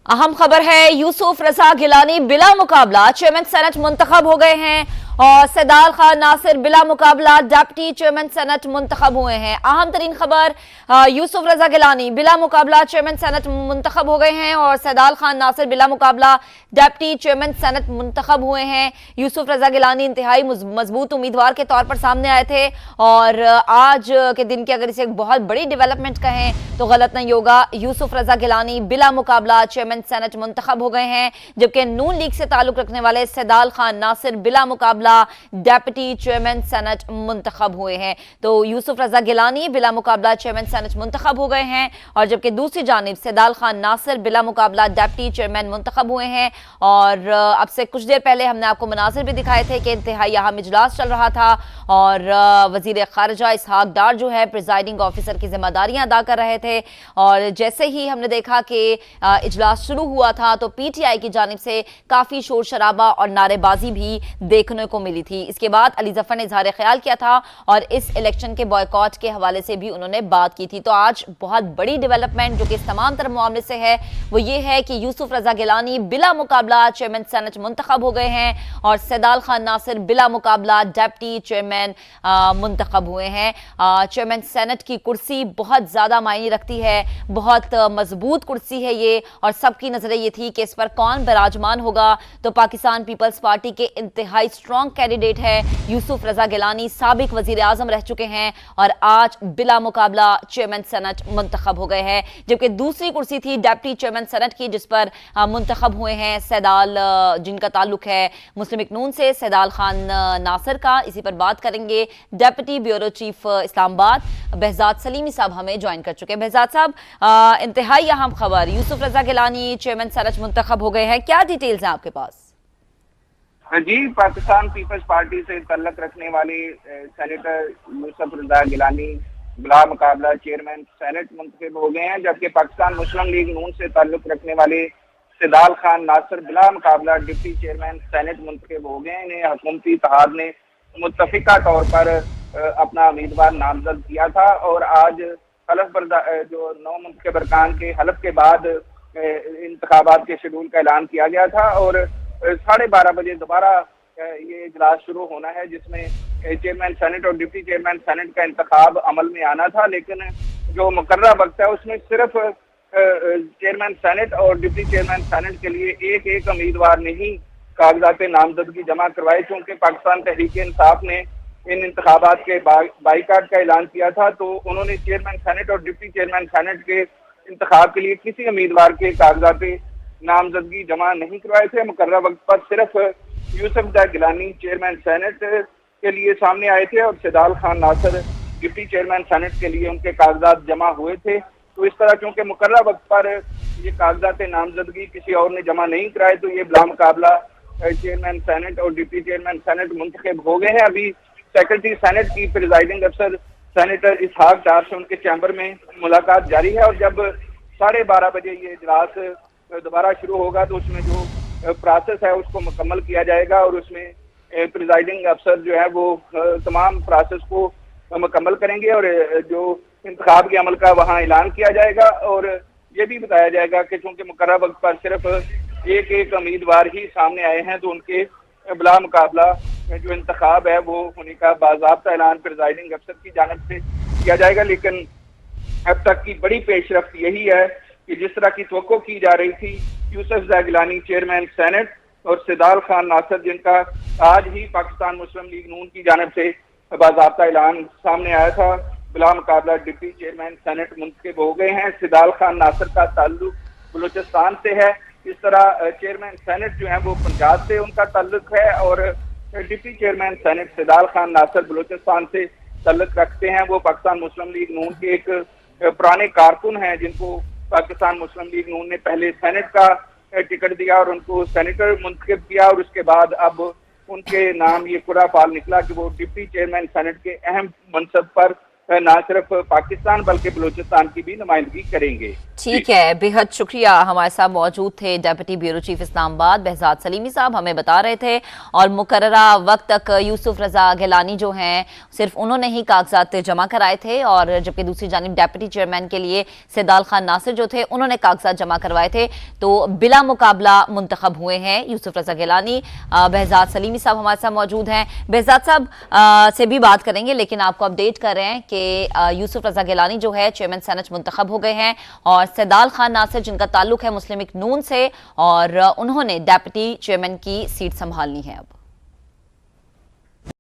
अहम खबर है, यूसुफ रजा गिलानी बिला मुकाबला चेयरमैन सेनेट मुंतखब हो गए हैं और सैदाल खान नासिर बिला मुकाबला डिप्टी चेयरमैन सेनेट मुंतखब हुए हैं। अहम तरीन खबर, यूसुफ रजा गिलानी बिला मुकाबला चेयरमैन सेनेट मुंतखब हो गए हैं और सैदाल खान नासिर बिला मुकाबला डिप्टी चेयरमैन सेनेट मुंतखब हुए हैं। यूसुफ रजा गिलानी इंतहाई मजबूत उम्मीदवार के तौर पर सामने आए थे और आज के दिन की अगर इसे एक बहुत बड़ी डेवलपमेंट कहें तो गलत नहीं होगा। यूसुफ रजा गिलानी बिला मुकाबला चेयरमैन सेनेट मुंतखब हो गए हैं, जबकि नून लीग से ताल्लुक रखने वाले सैदाल खान नासिर बिला मुकाबला डेप्यूटी चेयरमैन सेनेट मुंतखब हुए हैं। तो यूसुफ रजा गिलानी बिला मुकाबला चेयरमैन सेनेट मुंतखब हो गए हैं और जबकि दूसरी जानिब सैदाल खान नासिर बिला मुकाबला डेप्यूटी चेयरमैन मुंतखब हुए हैं। और अब से कुछ देर पहले हमने आपको मनाजिर भी दिखाए थे कि इंतहाई अहम इजलास चल रहा था और वजीर खारजा इसहाक डार जो है प्रिजाइडिंग ऑफिसर की जिम्मेदारियां अदा कर रहे थे। और जैसे ही हमने देखा कि इजलास शुरू हुआ था तो पीटीआई की जानिब से काफी शोर शराबा और नारेबाजी भी देखने को मिली थी। इसके बाद अली जफर ने इजहार ख्याल किया था और इस इलेक्शन के बॉयकॉट के हवाले से भी उन्होंने बात की थी। तो आज बहुत बड़ी डेवलपमेंट जो कि इस तमाम तरह मामले से है वो ये है कि यूसुफ रजा गिलानी बिला मुकाबला चेयरमैन सेनेट मुंतखब हो गए हैं और सैदाल खान नासिर बिला मुकाबला डिप्टी चेयरमैन मुंतखब हुए हैं। चेयरमैन सेनेट की कुर्सी बहुत ज्यादा मायने रखती है, बहुत मजबूत कुर्सी है ये और सबकी नजरें ये थी कि इस पर कौन विराजमान होगा। तो पाकिस्तान पीपल्स पार्टी के इंतहाई स्ट्रॉन्ग कैंडिडेट है यूसुफ रजा गिलानी, साबिक वजीर आजम रह चुके हैं और आज बिला मुकाबला चेयरमैन सेनेट मुंतखब हो गए हैं। जबकि दूसरी कुर्सी थी डिप्टी चेयरमैन सेनेट की जिस पर मुंतखब हुए हैं सैदाल, जिनका ताल्लुक है मुस्लिम लीग नून से, सैदाल खान नासिर का। इसी पर बात करेंगे। Deputy bureau chief Islamabad Behzad Salimi साहब हमें ज्वाइन कर चुके हैं। बहजाद साहब, इंतहाई अहम खबर, यूसुफ रजा गिलानी चेयरमैन सेनेट मुंतखब हो गए हैं, क्या डिटेल्स हैं आपके पास? जी, पाकिस्तान पीपल्स पार्टी से तल्लक रखने वाले सेनेटर यूसुफ रजा गिलानी बिला मुकाबला चेयरमैन सेनेट मुंतखब हो गए हैं, जबकि पाकिस्तान मुस्लिम लीग नून से ताल्लुक रखने वाले सैदाल खान नासिर बिला मुकाबला डिप्टी चेयरमैन सेनेट मुंतखब हो गए हैं। इन्हें हुकूमती इत्तेहाद ने मुत्तफिका तौर पर अपना उम्मीदवार नामजद किया था और आज हलफ जो 9 मुंतखब अरकान के हलफ के बाद इंतखाबात के शेड्यूल का ऐलान किया गया था और 12:30 बजे दोबारा ये इजलास शुरू होना है जिसमें चेयरमैन सेनेट और डिप्टी चेयरमैन सेनेट का इंतखाब अमल में आना था। लेकिन जो मुकर्रर वक्त है उसमें सिर्फ चेयरमैन सेनेट और डिप्टी चेयरमैन सेनेट के लिए एक उम्मीदवार ने ही कागजात नामजदगी जमा करवाए। चूंकि पाकिस्तान तहरीक इंसाफ ने इन इंतखाबात के बाइकाट का ऐलान किया था तो उन्होंने चेयरमैन सेनेट और डिप्टी चेयरमैन सेनेट के इंतखाब के लिए किसी उम्मीदवार के कागजात नामजदगी जमा नहीं करवाए थे। मुकर्रर वक्त पर सिर्फ यूसुफ रजा गिलानी चेयरमैन सेनेट के लिए सामने आए थे और Saidal Khan Nasir deputy chairman senate के लिए उनके कागजात जमा हुए थे। तो इस तरह क्योंकि मुकर्रर वक्त पर ये कागजात नामजदगी किसी और ने जमा नहीं कराए तो ये बिला मुकाबला चेयरमैन सेनेट और डिप्टी चेयरमैन सेनेट मुंतखब हो गए हैं। अभी सेक्रेटरी सेनेट की प्रिजाइडिंग अफसर सेनेटर इसहाक डार से उनके चैम्बर में मुलाकात जारी है और जब 12:30 बजे ये इजलास दोबारा शुरू होगा तो उसमें जो प्रोसेस है उसको मुकम्मल किया जाएगा और उसमें प्रिजाइडिंग अफसर जो है वो तमाम प्रोसेस को मुकम्मल करेंगे और जो इंतखाब के अमल का वहाँ ऐलान किया जाएगा और ये भी बताया जाएगा कि चूंकि मुकर्रर वक्त पर सिर्फ एक उम्मीदवार ही सामने आए हैं तो उनके बिला मुकाबला जो इंतखाब है वो होने का बाज़ाब्ता ऐलान प्रिजाइडिंग अफसर की जानिब से किया जाएगा। लेकिन अब तक की बड़ी पेशरफ्त यही है कि जिस तरह की तवक्को की जा रही थी यूसुफ रजा गिलानी चेयरमैन सेनेट और सैदाल खान नासिर जिनका आज ही पाकिस्तान मुस्लिम लीग नून की जानिब से बाज़ाब्ता ऐलान सामने आया था, बिला मुकाबला डिप्टी चेयरमैन सेनेट मुंतखब हो गए हैं। सैदाल खान नासिर का ताल्लुक बलूचिस्तान से है, इस तरह चेयरमैन सेनेट जो है वो पंजाब से उनका ताल्लुक है और deputy chairman senate Saidal Khan Nasir Balochistan से ताल्लुक रखते हैं। वो पाकिस्तान मुस्लिम लीग नून के एक पुराने कारकुन हैं जिनको पाकिस्तान मुस्लिम लीग नून ने पहले सेनेट का टिकट दिया और उनको सेनेटर मुंतखब किया और उसके बाद अब उनके नाम ये पूरा फाल निकला कि वो डिप्टी चेयरमैन सेनेट के अहम मनसब पर ना सिर्फ पाकिस्तान बल्कि बलूचिस्तान की भी नुमाइंदगी करेंगे। ठीक है, बेहद शुक्रिया। हमारे साथ मौजूद थे deputy bureau chief Islamabad behzad Salimi साहब, हमें बता रहे थे। और मुकर्ररा वक्त तक यूसुफ रजा गिलानी जो हैं सिर्फ उन्होंने ही कागजात जमा कराए थे, और जबकि दूसरी जानिब डेप्यूटी चेयरमैन के लिए सैदाल खान नासिर जो थे उन्होंने कागजात जमा करवाए थे। तो बिला मुकाबला मुंतखब हुए हैं यूसुफ रजा गिलानी। behzad सलीमी साहब हमारे साथ मौजूद हैं। behzad साहब से भी बात करेंगे, लेकिन आपको अपडेट कर रहे हैं कि यूसुफ रजा गिलानी जो है चेयरमैन सेनेट मुंतखब हो गए हैं, और सैदाल खान नासिर जिनका ताल्लुक है मुस्लिम लीग नून से, और उन्होंने डेप्यूटी चेयरमैन की सीट संभालनी है अब।